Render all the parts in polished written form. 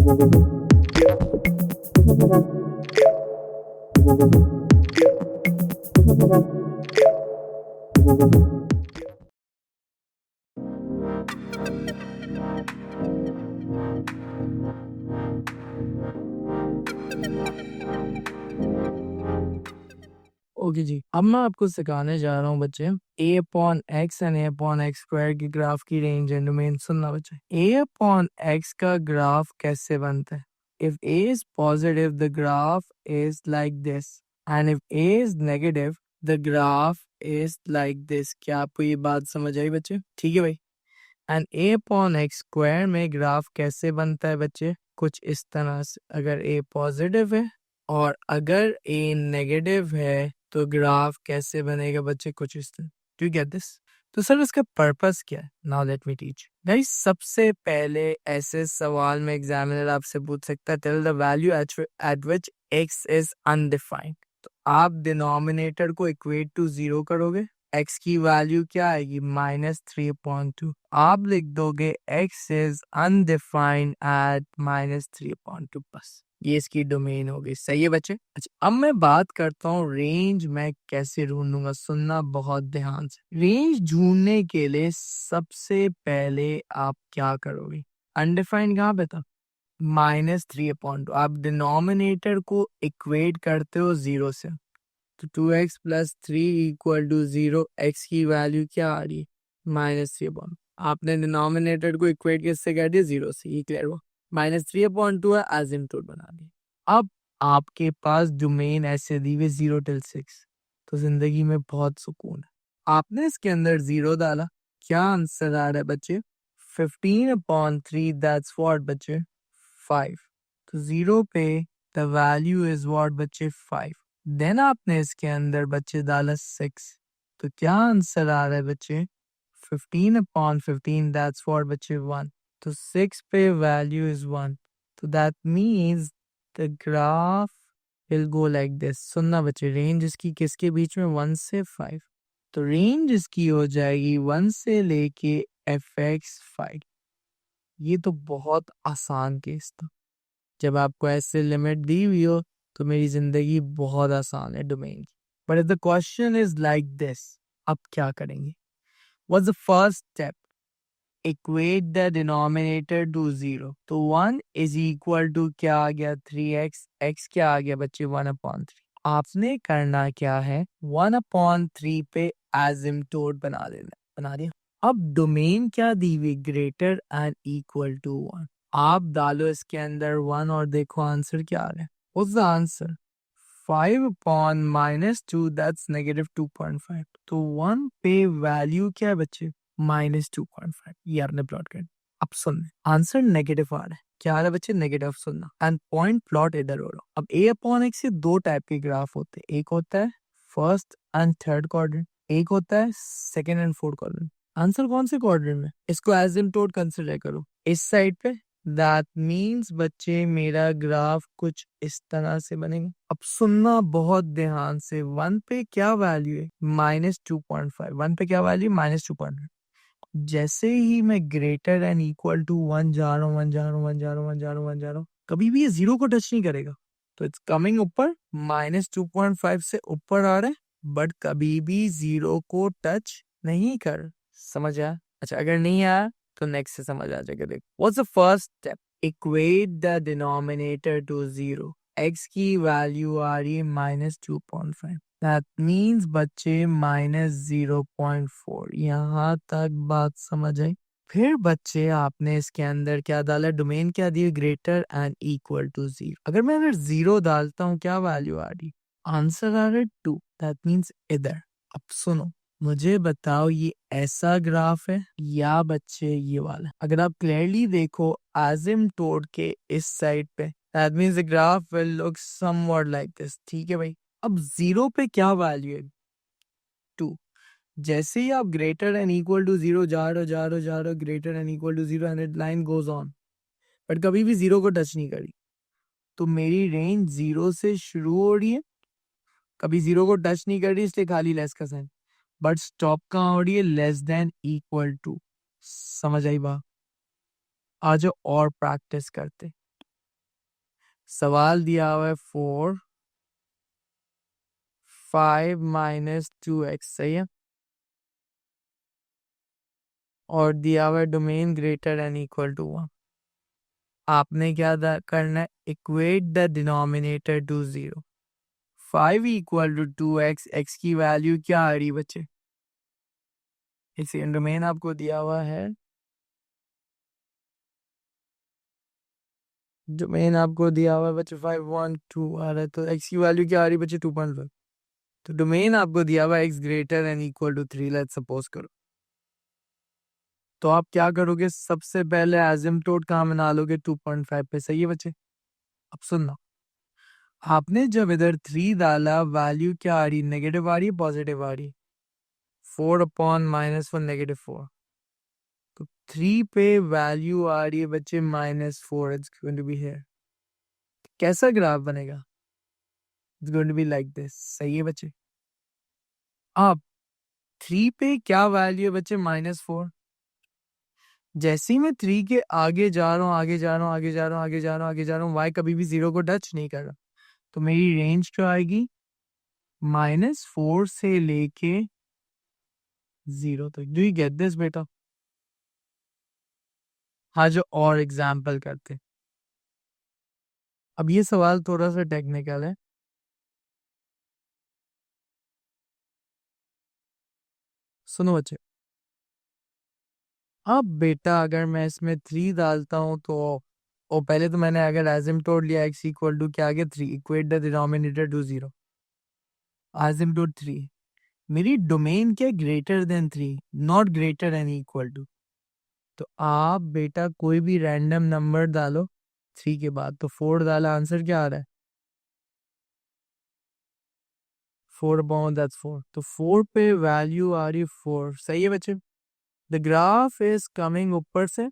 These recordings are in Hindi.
ओके जी, अब मैं आपको सिखाने जा रहा हूँ बच्चे a upon x and a upon x square की ग्राफ की रेंज एंड डोमेन। सुनना बच्चे, a अपॉन x का ग्राफ कैसे बनता है? If a is positive, the graph is like this, and if a is negative, the graph is like this. क्या आपको ये बात समझ आई बच्चे? ठीक है भाई। And a upon x square में ग्राफ कैसे बनता है बच्चे? कुछ इस तरह से। अगर a पॉजिटिव है और अगर a नेगेटिव है तो ग्राफ कैसे बनेगा बच्चे? कुछ इस तरह। Do you get this? तो सर इसका पर्पस क्या है? Now let me teach guys. सबसे पहले ऐसे सवाल में एग्जामिनर आपसे पूछ सकता है tell the value at which x is undefined. तो आप डिनोमिनेटर को इक्वेट टू 0 करोगे, x की वैल्यू क्या आएगी? -3/2। आप लिख दोगे x इज अनडिफाइंड एट -3/2 बस। ये इसकी डोमेन हो गई। सही है बच्चे? अच्छा, अब मैं बात करता हूँ रेंज मैं कैसे ढूंढूंगा। सुनना बहुत ध्यान से। रेंज ढूंढने के लिए सबसे पहले आप क्या करोगे? अनडिफाइंड कहाँ पे था? -3/2। आप डिनोमिनेटर को इक्वेट करते हो 0 से, तो 2x + 3 = 0। x की वैल्यू क्या आ रही है? -3/2। आपने डिनोमिनेटर को इक्वेट किससे कर दिया? 0 से। ये क्लियर हुआ? -3/2 है, एसिम्प्टोट बना दिया। अब आपके पास डोमेन ऐसे दी हुई 0 till 6, तो जिंदगी में बहुत सुकून है। आपने इसके अंदर 0 डाला, क्या आंसर आ रहा है बच्चे? 15/3, दैट्स व्हाट बच्चे? 5। तो 0 पे द वैल्यू इज व्हाट बच्चे? 5। देन आपने इसके अंदर बच्चे डाला 6, तो क्या आंसर आ रहा है बच्चे? 15/15, दैट्स व्हाट बच्चे? 1। तो 6 पे वैल्यू इज 1, तो that means the graph will go like this. सुनना बच्चे, रेंज इसकी किसके बीच में? 1 से 5। तो रेंज इसकी हो जाएगी 1 से लेके fx 5। ये तो बहुत आसान केस था। जब आपको ऐसे लिमिट दी हुई हो तो मेरी जिंदगी बहुत आसान है डोमेन की। But if the question is like this, अब क्या करेंगे? What's the first step? Equate the denominator to 0। तो 1 इज इक्वल टू क्या आ गया? 3x। x क्या आ गया बच्चे? 1/3। आपने करना क्या है? 1/3 पे एसिम्प्टोट बना देना। बना दिया। अब डोमेन क्या दी हुई? Greater and equal to 1। आप डालो इसके अंदर 1 और देखो आंसर क्या आ रहा है। What's the answer? 5/-2, दैट्स -2.5। तो 1 पे वैल्यू क्या है बच्चे? -2.5। ये आपने प्लॉट कर। अब सुन, आंसर नेगेटिव आ रहा है। क्या आ रहा है बच्चे? नेगेटिव। सुनना एंड पॉइंट प्लॉट इधर हो रहा। अब a/x से दो टाइप के ग्राफ होते हैं। एक होता है फर्स्ट एंड थर्ड क्वाड्रेंट, एक होता है second and fourth quadrant. Answer कौन से क्वाड्रेंट में? इसको एसिम्प्टोट कंसीडर करो। इस साइड पे, दैट मीन्स बच्चे मेरा ग्राफ कुछ इस तरह से बनेगा। अब सुनना बहुत ध्यान से, 1 पे क्या वैल्यू है? -2.5। 1 पे क्या वैल्यू? -2.5। जैसे ही मैं ग्रेटर एंड इक्वल टू 1 जा रहा हूँ, 1 जा रहा हूँ, 1 जा रहा हूँ, 1 जा रहा हूँ, 1 जा रहा हूँ, कभी भी ये 0 को टच नहीं करेगा। तो इट्स कमिंग ऊपर, -2.5 से ऊपर आ रहा है, बट कभी भी 0 को टच नहीं कर। समझ आया? अच्छा, अगर नहीं आया तो नेक्स्ट से समझ आ जाएगा। देख, what's the first step? Equate the denominator to 0। x की वैल्यू आ रही है -2.5। दैट मीन्स बच्चे -0.4। यहाँ तक बात समझ आई? फिर बच्चे आपने इसके अंदर क्या डाला? डोमेन क्या दी? Greater and equal to 0। अगर 0 डालता हूँ, क्या वैल्यू आ रही? आंसर आ रहा है 2। दैट मीन्स इधर। अब सुनो, मुझे बताओ ये ऐसा ग्राफ है या बच्चे ये वाला? अगर आप क्लियरली देखो एसिम्प्टोट के इस साइड पे, that means the graph will look somewhat like this. ठीक है भाई। अब 0 पे क्या वैल्यू है? 2। जैसे ही आप ग्रेटर एंड इक्वल टू 0 जा रहे हो, जा रहे हो, जा रहे हो, greater and equal to 0 and line goes on, but कभी भी 0 को टच नहीं करी। तो मेरी रेंज 0 से शुरू हो रही है, कभी 0 को टच नहीं कर रही, इसलिए खाली लेस का साइन, बट स्टॉप कहाँ हो रही है? Less than equal to. समझ आई बात? आज और प्रैक्टिस करते। सवाल दिया हुआ है 4 5 माइनस 2x, सही है, और दिया हुआ है domain greater and equal to 1। आपने क्या करना है, equate the denominator to 0। 5 equal to 2x, x की वैल्यू क्या आ रही बच्चे, इसे डोमेन आपको दिया हुआ है, डोमेन आपको दिया हुआ है बच्चे 5 1 2 आ रहा है, तो x की वैल्यू क्या आ रही है बच्चे 2.5। तो डोमेन आपको दिया हुआ है x greater and equal to 3, let's suppose करो। तो आप क्या करोगे, सबसे पहले एसिम्प्टोट कहाँ बना लोगे, 2.5 पे, सही है बच्चे। अब सुनना, आपने जब इधर 3 डाला, वैल्यू क्या आ रही, नेगेटिव आ रही है पॉजिटिव आ रही, 4 अपॉन -1 -4। तो 3 पे वैल्यू आ रही है बच्चे -4, it's going to be here. कैसा ग्राफ बनेगा, it's going to be like this, सही है बच्चे। अब 3 पे क्या वैल्यू है बच्चे, -4। जैसे ही मैं 3 के आगे जा रहा हूँ, आगे जा रहा हूँ, आगे जा रहा हूँ, आगे जा रहा हूँ, आगे जा रहा हूँ, y कभी भी 0 को टच नहीं कर रहा, तो मेरी रेंज क्या आएगी, -4 से लेके 0 तक। डू यू गेट दिस बेटा। हाँ, जो और एग्जाम्पल करते, अब ये सवाल थोड़ा सा टेक्निकल है, सुनो बच्चे। अब बेटा अगर मैं इसमें 3 डालता हूँ तो, और पहले तो मैंने अगर एसिम्प्टोट लिया x इक्वल टू क्या आ गया 3, equate the denominator to 0, asymptote 3। मेरी डोमेन क्या, greater than 3, not greater and equal to. तो आप बेटा कोई भी रैंडम नंबर डालो 3 के बाद, तो 4 डाला, आंसर क्या आ रहा है, 4 अपॉन दैट्स 4। तो 4 पे वैल्यू आ रही 4, सही है बच्चे। द ग्राफ इज कमिंग ऊपर से,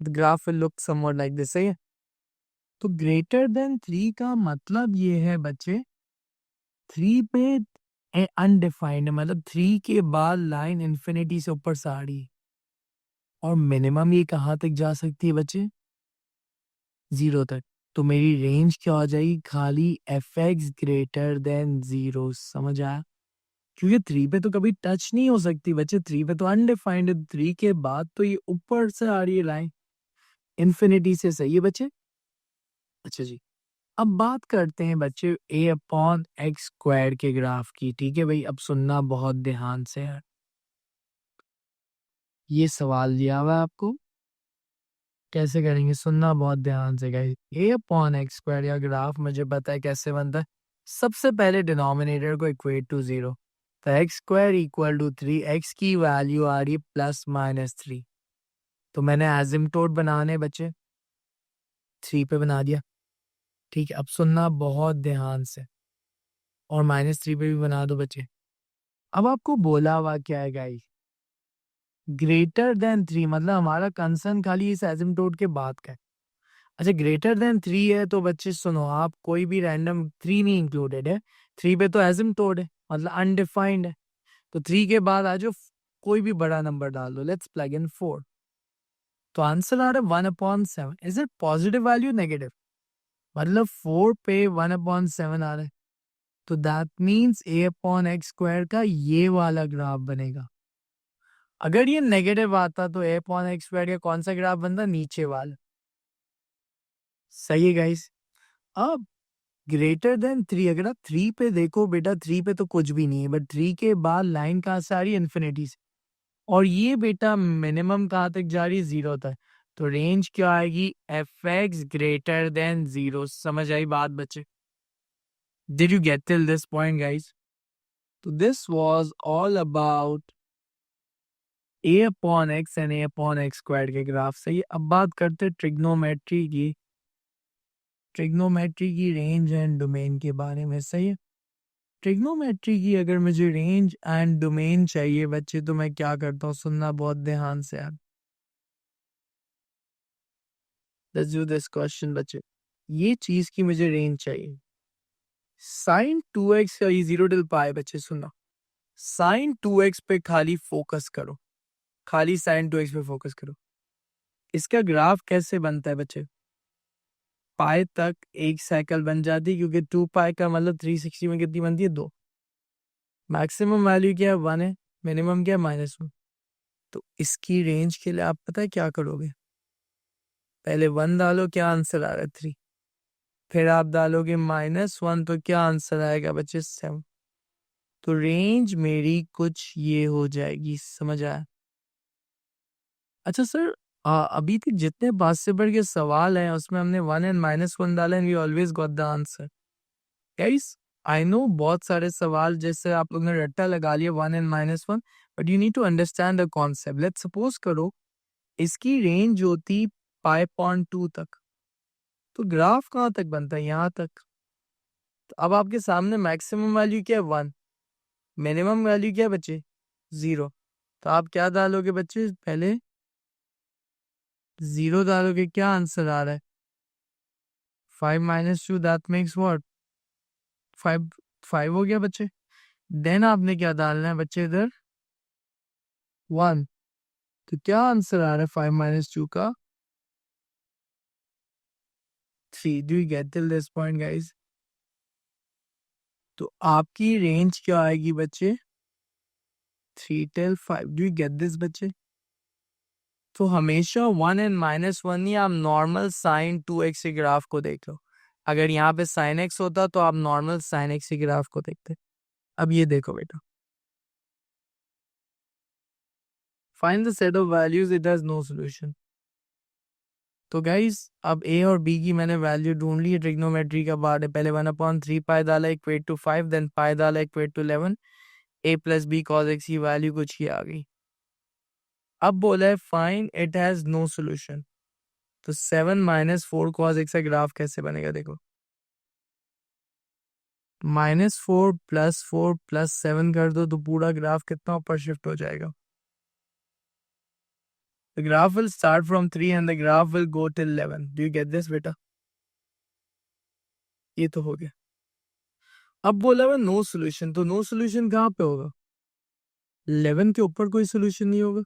the graph will look somewhat like this, सही है। तो ग्रेटर देन 3 का मतलब ये है बच्चे, 3 पे अनडिफाइंड, मतलब 3 के बाद लाइन इंफिनिटी से ऊपर से आ रही है, और मिनिमम ये कहाँ तक जा सकती है बच्चे, 0 तक। तो मेरी रेंज क्या हो जाएगी, खाली एफ एक्स ग्रेटर देन 0, समझ आया। क्योंकि 3 पे तो कभी टच नहीं हो सकती बच्चे, 3 पे तो अनडिफाइंड है, 3 के बाद तो ये ऊपर से आ रही है लाइन इन्फिनिटी से, सही है बच्चे। अच्छा जी, अब बात करते हैं बच्चे a अपॉन एक्स स्क्वायर के ग्राफ की, ठीक है भाई। अब सुनना बहुत ध्यान से यार, ये सवाल दिया हुआ है आपको, कैसे करेंगे, सुनना बहुत ध्यान से guys. a upon x square या ग्राफ मुझे पता है कैसे बनता है। सबसे पहले डिनोमिनेटर को इक्वेट टू 0, तो x square equal to 3, x की वैल्यू आ रही है +-3। तो मैंने एजिम्टोट बनाने बच्चे 3 पे बना दिया, ठीक है। अब सुनना बहुत ध्यान से, और -3 पे भी बना दो बच्चे। अब आपको बोला हुआ क्या है गाइस, ग्रेटर देन 3, मतलब हमारा कंसर्न खाली इस एसिम्प्टोट के बाद का है। अच्छा, ग्रेटर देन 3 है तो बच्चे सुनो, आप कोई भी रैंडम 3 नहीं इंक्लूडेड है, 3 पे तो एसिम्प्टोट है, मतलब अनडिफाइंड है। तो 3 के बाद आ जाओ, कोई भी बड़ा नंबर डाल दो, लेट्स प्लग इन 4। तो आंसर आ रहा है 1/7। Is it positive value negative, मतलब 4 पे 1/7 आ रहा है, तो that means a upon x square का ये वाला ग्राफ बनेगा। अगर ये नेगेटिव आता तो a अपॉन एक्स स्क्वायर का कौन सा ग्राफ बनता, नीचे वाला, सही है गाइस। अब ग्रेटर देन 3, अगर आप 3 पे देखो बेटा, 3 पे तो कुछ भी नहीं है, बट 3 के बाद लाइन कहाँ से आ रही है, इन्फिनिटी से, और ये बेटा मिनिमम कहाँ तक जा रही है, 0 तक। तो रेंज क्या आएगी, एफ एक्स ग्रेटर देन 0, समझ आई बात बच्चे। Did you get till this point guys. तो this was all about a upon x and a upon x square के ग्राफ, सही है। अब बात करते हैं ट्रिग्नोमेट्री की रेंज एंड डोमेन के बारे में, सही है। ट्रिग्नोमेट्री की अगर मुझे रेंज एंड डोमेन चाहिए बच्चे, तो मैं क्या करता हूँ, सुनना बहुत ध्यान से यार। लेट्स डू दिस क्वेश्चन बच्चे, ये चीज की मुझे रेंज चाहिए, साइन 2x का, ये 0 टिल पाई बच्चे, सुनना, साइन 2x पे खाली फोकस करो, खाली साइन 2x पे फोकस करो। इसका ग्राफ कैसे बनता है बच्चे, पाई तक एक साइकिल बन जाती है, क्योंकि 2 पाई का मतलब 360 में कितनी बनती है? 2। मैक्सिमम वैल्यू क्या है? 1 है। मिनिमम क्या है? -1। तो इसकी रेंज के लिए आप पता है क्या करोगे? पहले 1 डालो, क्या आंसर आ रहा है? 3। फिर आप डालोगे -1, तो क्या आंसर आएगा बच्चे? 7। तो रेंज मेरी कुछ ये हो जाएगी, समझ आया? अच्छा सर, अभी तक जितने पास से बढ़ के सवाल हैं उसमें हमने 1 एंड -1 डाला and we always got the answer. Guys, I know बहुत सारे सवाल जैसे आप लोग ने रट्टा लगा लिया 1 and -1, but you need to understand the concept. Let's suppose करो इसकी रेंज होती π.2 तक, तो ग्राफ कहाँ तक बनता है? यहाँ तक। तो अब आपके सामने मैक्सिमम वैल्यू क्या है? 1। मिनिमम वैल्यू क्या है बच्चे? 0। तो आप क्या डालोगे बच्चे? पहले 0 डालोगे, क्या आंसर आ रहा है? 5 - 2 दैट मेक्स व्हाट? 5। 5 हो गया बच्चे। देन आपने क्या डालना है बच्चे? इधर 1। तो क्या आंसर आ रहा है 5 - 2 का? 3। Do you get till this point guys? तो आपकी रेंज क्या आएगी बच्चे? 3 till 5। Do you get this बच्चे? तो हमेशा 1 एंड -1 नहीं, आप नॉर्मल साइन 2x के ग्राफ को देख लो। अगर यहाँ पे साइन x होता तो आप नॉर्मल साइन x के ग्राफ को देखते। अब ये देखो बेटा, find the set of values, it has no solution. तो गाइस, अब a और b की मैंने वैल्यू ढूंढ ली है। ट्रिग्नोमेट्री का पार्ट है। पहले 1/3 पाई डाला इक्वेट टू 5, देन पाई डाला equate to 11, a + b cos x की वैल्यू कुछ ही आ गई। अब बोला है find it has no solution. तो 7 - 4 cos x का ग्राफ कैसे बनेगा? देखो, -4 + 4 + 7 कर दो तो पूरा ग्राफ कितना ऊपर शिफ्ट हो जाएगा? The graph will start from 3 and the graph will go till 11. Do you get this बेटा? ये तो हो गया। अब बोला हुआ नो सॉल्यूशन, तो नो सॉल्यूशन कहाँ पे होगा? 11 के ऊपर कोई सॉल्यूशन नहीं होगा।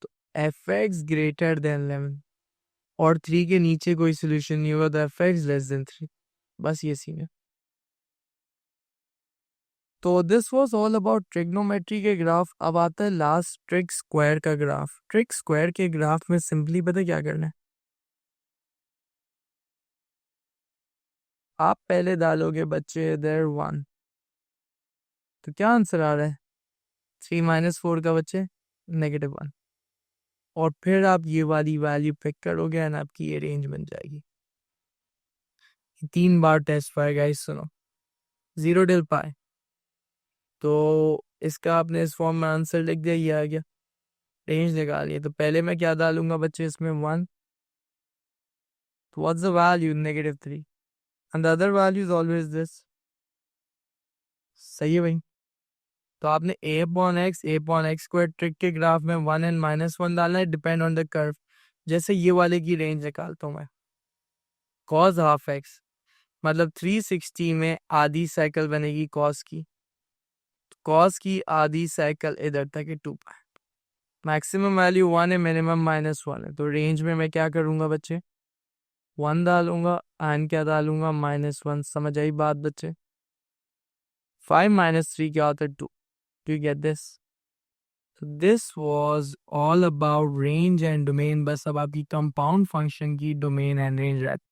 तो fx ग्रेटर देन 11 और 3 के नीचे कोई सॉल्यूशन नहीं होगा, तो fx लेस देन 3। बस ये सीन है। तो this was all about trigonometry के ग्राफ। अब आता है लास्ट, ट्रिक स्क्वायर का ग्राफ। ट्रिक स्क्वायर के ग्राफ में सिंपली पता क्या करना है? आप पहले डालोगे बच्चे इधर 1, तो क्या आंसर आ रहा है? 3 - 4 का बच्चे -1। और फिर आप ये वाली वैल्यू पिक करोगे एंड आपकी ये रेंज बन जाएगी। 3 बार टेस्ट पाए गाइस, सुनो। 0 till पाए, तो इसका आपने इस फॉर्म में आंसर लिख दिया, ये आ गया। रेंज निकालिए, तो पहले मैं क्या डालूंगा बच्चे इसमें? 1। तो what's the value? -3। And the other value is always this. सही है भाई? तो आपने a/x ट्रिक के ग्राफ में 1 एंड -1 डालना है, डिपेंड ऑन द कर्व। जैसे ये वाले की रेंज निकालता हूँ मैं, cos हाफ x मतलब 360 में आधी साइकिल बनेगी cos की। cos की आधी साइकिल इधर तक है 2 पाई। मैक्सिमम वैल्यू 1 है, मिनिमम -1 है। तो रेंज में मैं क्या करूंगा बच्चे? 1 डालूंगा एंड क्या डालूंगा? -1। समझ आई बात बच्चे? 5 - 3 क्या होता है? 2। Do you get this? So this was all about range and domain। बस अब आपकी कंपाउंड फंक्शन की डोमेन एंड रेंज रहती है।